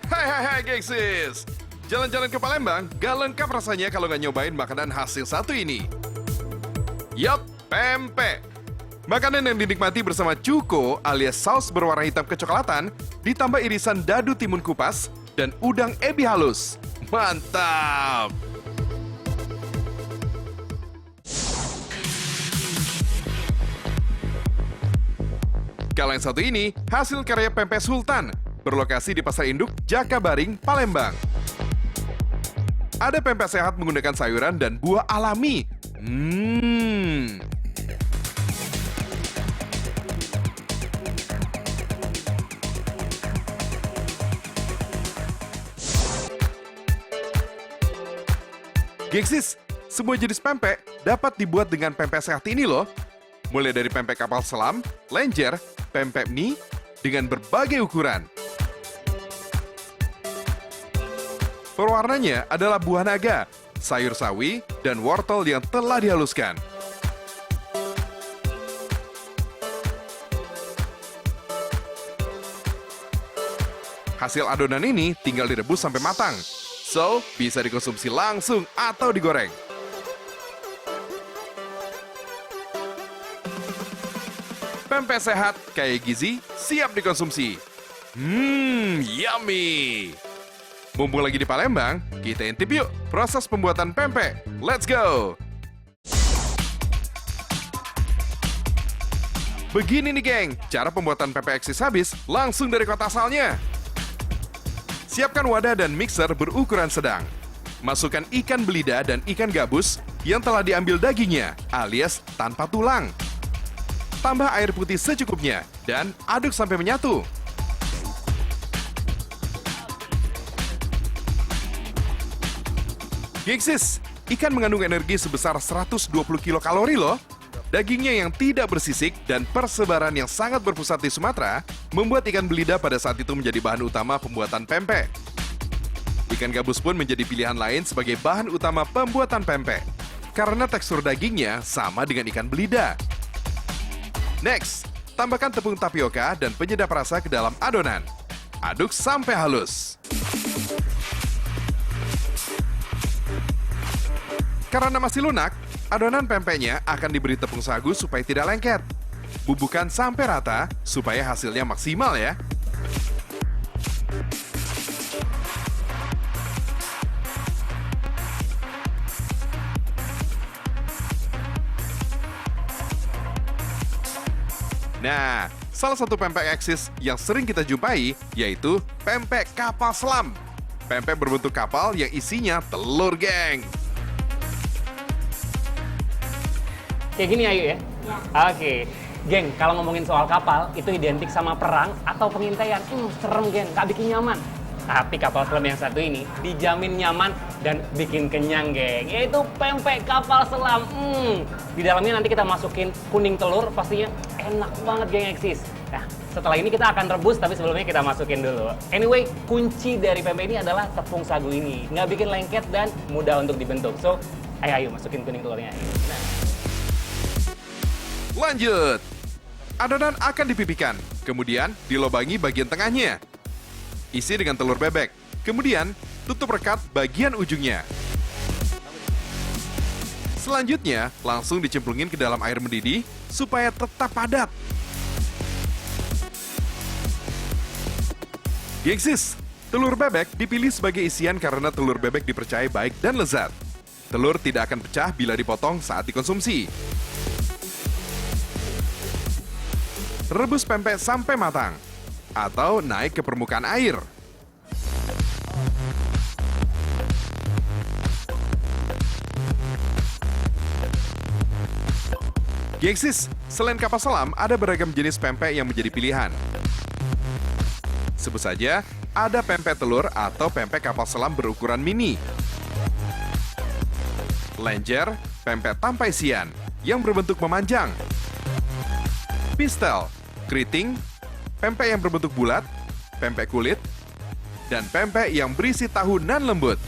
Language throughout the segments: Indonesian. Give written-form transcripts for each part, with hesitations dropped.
Hai gengsis. Jalan-jalan ke Palembang gak lengkap rasanya kalau nggak nyobain makanan khas yang satu ini. Yup, pempek. Makanan yang dinikmati bersama cuko alias saus berwarna hitam kecoklatan, ditambah irisan dadu timun kupas dan udang ebi halus. Mantap! Kalau yang satu ini, hasil karya Pempek Sultan, berlokasi di Pasar Induk, Jakabaring, Palembang. Ada pempek sehat menggunakan sayuran dan buah alami. Gengsis, semua jenis pempek dapat dibuat dengan pempek sehat ini loh. Mulai dari pempek kapal selam, lenjer, pempek mie, dengan berbagai ukuran. Perwarnanya adalah buah naga, sayur sawi, dan wortel yang telah dihaluskan. Hasil adonan ini tinggal direbus sampai matang. So, bisa dikonsumsi langsung atau digoreng. Pempek sehat, kaya gizi, siap dikonsumsi. Yummy! Mumpung lagi di Palembang, kita intip yuk proses pembuatan pempek. Let's go! Begini nih geng, cara pembuatan pempek eksis habis langsung dari kota asalnya. Siapkan wadah dan mixer berukuran sedang. Masukkan ikan belida dan ikan gabus yang telah diambil dagingnya, alias tanpa tulang. Tambah air putih secukupnya dan aduk sampai menyatu. Gengsis, ikan mengandung energi sebesar 120 kilokalori loh. Dagingnya yang tidak bersisik dan persebaran yang sangat berpusat di Sumatera membuat ikan belida pada saat itu menjadi bahan utama pembuatan pempek. Ikan gabus pun menjadi pilihan lain sebagai bahan utama pembuatan pempek karena tekstur dagingnya sama dengan ikan belida. Next, tambahkan tepung tapioka dan penyedap rasa ke dalam adonan. Aduk sampai halus. Karena masih lunak, adonan pempeknya akan diberi tepung sagu supaya tidak lengket. Bubuhkan sampai rata supaya hasilnya maksimal ya. Nah, salah satu pempek eksis yang sering kita jumpai yaitu pempek kapal selam. Pempek berbentuk kapal yang isinya telur, geng. Kayak gini Ayu ya? Oke. Geng, kalau ngomongin soal kapal, itu identik sama perang atau pengintaian. Serem geng, gak bikin nyaman. Tapi kapal selam yang satu ini dijamin nyaman dan bikin kenyang geng. Yaitu pempek kapal selam. Di dalamnya nanti kita masukin kuning telur, pastinya enak banget geng eksis. Nah, setelah ini kita akan rebus, tapi sebelumnya kita masukin dulu. Anyway, kunci dari pempek ini adalah tepung sagu ini. Nggak bikin lengket dan mudah untuk dibentuk. So, ayo masukin kuning telurnya. Nah. Lanjut. Adonan akan dipipihkan, kemudian dilobangi bagian tengahnya. Isi dengan telur bebek, kemudian tutup rekat bagian ujungnya. Selanjutnya, langsung dicemplungin ke dalam air mendidih supaya tetap padat. Gengsis, telur bebek dipilih sebagai isian karena telur bebek dipercaya baik dan lezat. Telur tidak akan pecah bila dipotong saat dikonsumsi. Rebus pempek sampai matang atau naik ke permukaan air. Gengsis, selain kapal selam, ada beragam jenis pempek yang menjadi pilihan. Sebut saja, ada pempek telur atau pempek kapal selam berukuran mini. Lenjer, pempek tanpa isian, yang berbentuk memanjang. Pistel, keriting, pempek yang berbentuk bulat, pempek kulit, dan pempek yang berisi tahu nan lembut.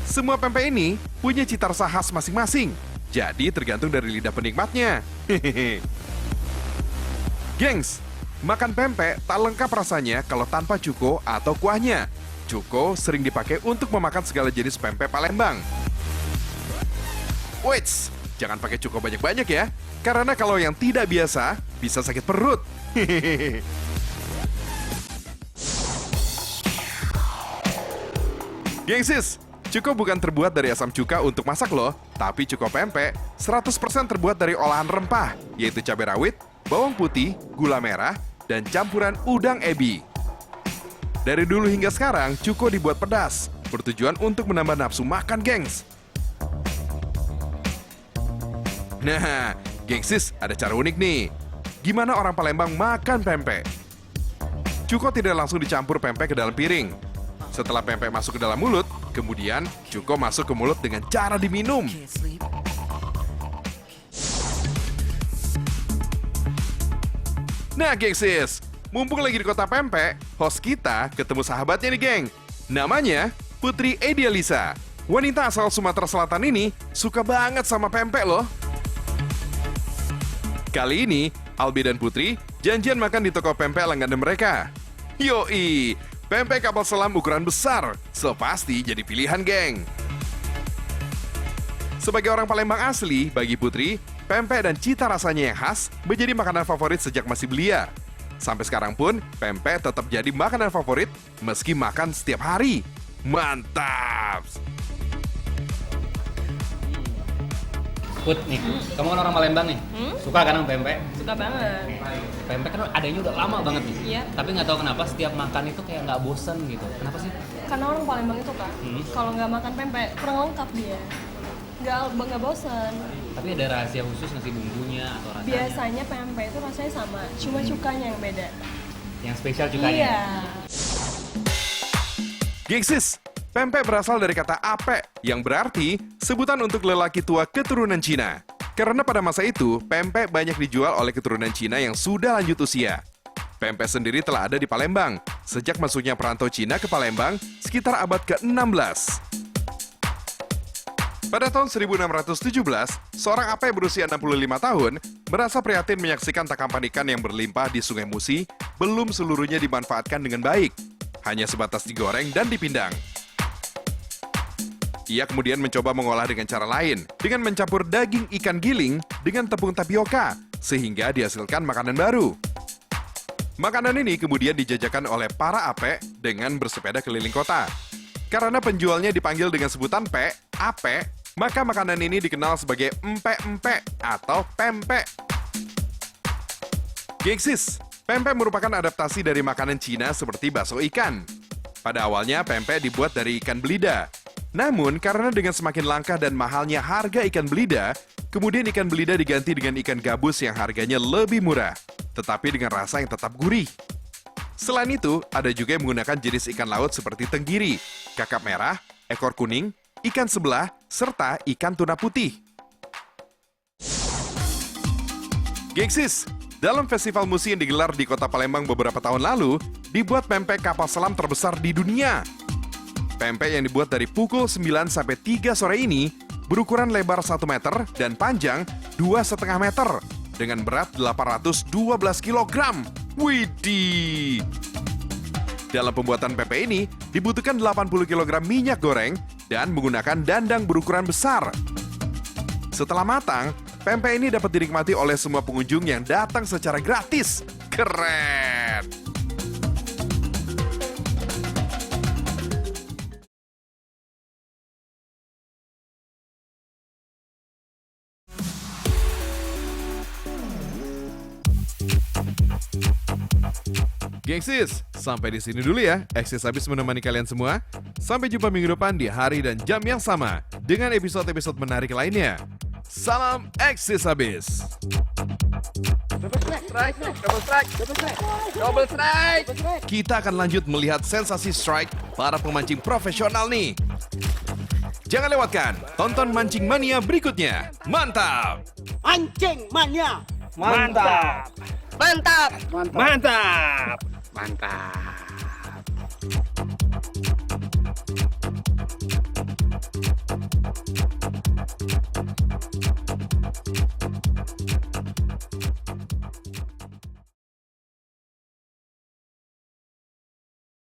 Semua pempek ini punya cita rasa khas masing-masing, jadi tergantung dari lidah penikmatnya. Gengs, Makan pempek tak lengkap rasanya kalau tanpa cuko atau kuahnya. Cuko sering dipakai untuk memakan segala jenis pempek Palembang. Wits, jangan pakai cuko banyak-banyak ya, karena kalau yang tidak biasa bisa sakit perut. Gengsis, cuko bukan terbuat dari asam cuka untuk masak loh, tapi cuko pempek 100% terbuat dari olahan rempah, yaitu cabai rawit, bawang putih, gula merah, dan campuran udang ebi. Dari dulu hingga sekarang, cuko dibuat pedas, bertujuan untuk menambah nafsu makan, gengs. Nah, gengsis, ada cara unik nih. Gimana orang Palembang makan pempek? Cuko tidak langsung dicampur pempek ke dalam piring. Setelah pempek masuk ke dalam mulut, kemudian cuko masuk ke mulut dengan cara diminum. Nah, gengsis, mumpung lagi di kota pempek, host kita ketemu sahabatnya nih, geng. Namanya Putri Edialisa. Wanita asal Sumatera Selatan ini suka banget sama pempek loh. Kali ini, Albi dan Putri janjian makan di toko pempek langganan mereka. Yoi, pempek kapal selam ukuran besar, so pasti jadi pilihan, geng. Sebagai orang Palembang asli, bagi Putri, pempek dan cita rasanya yang khas menjadi makanan favorit sejak masih belia. Sampai sekarang pun, pempek tetap jadi makanan favorit meski makan setiap hari. Mantap! Put nih, kamu kan orang Palembang nih, suka kan sama pempek? Suka banget. Pempek kan adanya udah lama banget nih. Iya. Tapi nggak tahu kenapa setiap makan itu kayak nggak bosen gitu. Kenapa sih? Karena orang Palembang itu kan, kalau nggak makan pempek kurang lengkap dia. Nggak bosan. Tapi ada rahasia khusus nggak sih bumbunya atau rasanya? Biasanya pempek itu rasanya sama, cuma cukanya yang beda. Yang spesial cukanya? Iya. Gengsis, pempek berasal dari kata ape, yang berarti sebutan untuk lelaki tua keturunan Cina. Karena pada masa itu, pempek banyak dijual oleh keturunan Cina yang sudah lanjut usia. Pempek sendiri telah ada di Palembang, sejak masuknya perantau Cina ke Palembang sekitar abad ke-16. Pada tahun 1617, seorang ape berusia 65 tahun merasa prihatin menyaksikan tangkapan ikan yang berlimpah di Sungai Musi belum seluruhnya dimanfaatkan dengan baik. Hanya sebatas digoreng dan dipindang. Ia kemudian mencoba mengolah dengan cara lain, dengan mencampur daging ikan giling dengan tepung tapioka, sehingga dihasilkan makanan baru. Makanan ini kemudian dijajakan oleh para ape dengan bersepeda keliling kota. Karena penjualnya dipanggil dengan sebutan ape, maka makanan ini dikenal sebagai empek-empek atau pempek. Gengsis, pempek merupakan adaptasi dari makanan Cina seperti bakso ikan. Pada awalnya, pempek dibuat dari ikan belida. Namun, karena dengan semakin langka dan mahalnya harga ikan belida, kemudian ikan belida diganti dengan ikan gabus yang harganya lebih murah, tetapi dengan rasa yang tetap gurih. Selain itu, ada juga yang menggunakan jenis ikan laut seperti tenggiri, kakap merah, ekor kuning, ikan sebelah, serta ikan tuna putih. Gengsis, dalam festival musik yang digelar di kota Palembang beberapa tahun lalu, dibuat pempek kapal selam terbesar di dunia. Pempek yang dibuat dari pukul 9 sampai 3 sore ini berukuran lebar 1 meter dan panjang 2,5 meter dengan berat 812 kg. Widih! Dalam pembuatan pempek ini dibutuhkan 80 kg minyak goreng dan menggunakan dandang berukuran besar. Setelah matang, pempek ini dapat dinikmati oleh semua pengunjung yang datang secara gratis. Keren! Gengsis, sampai di sini dulu ya. Eksis habis menemani kalian semua. Sampai jumpa minggu depan di hari dan jam yang sama dengan episode-episode menarik lainnya. Salam Eksis habis. Double strike. Kita akan lanjut melihat sensasi strike para pemancing profesional nih. Jangan lewatkan, tonton Mancing Mania berikutnya. Mantap! Mancing mania. Mantap! Mantap. Mantap! Mantap!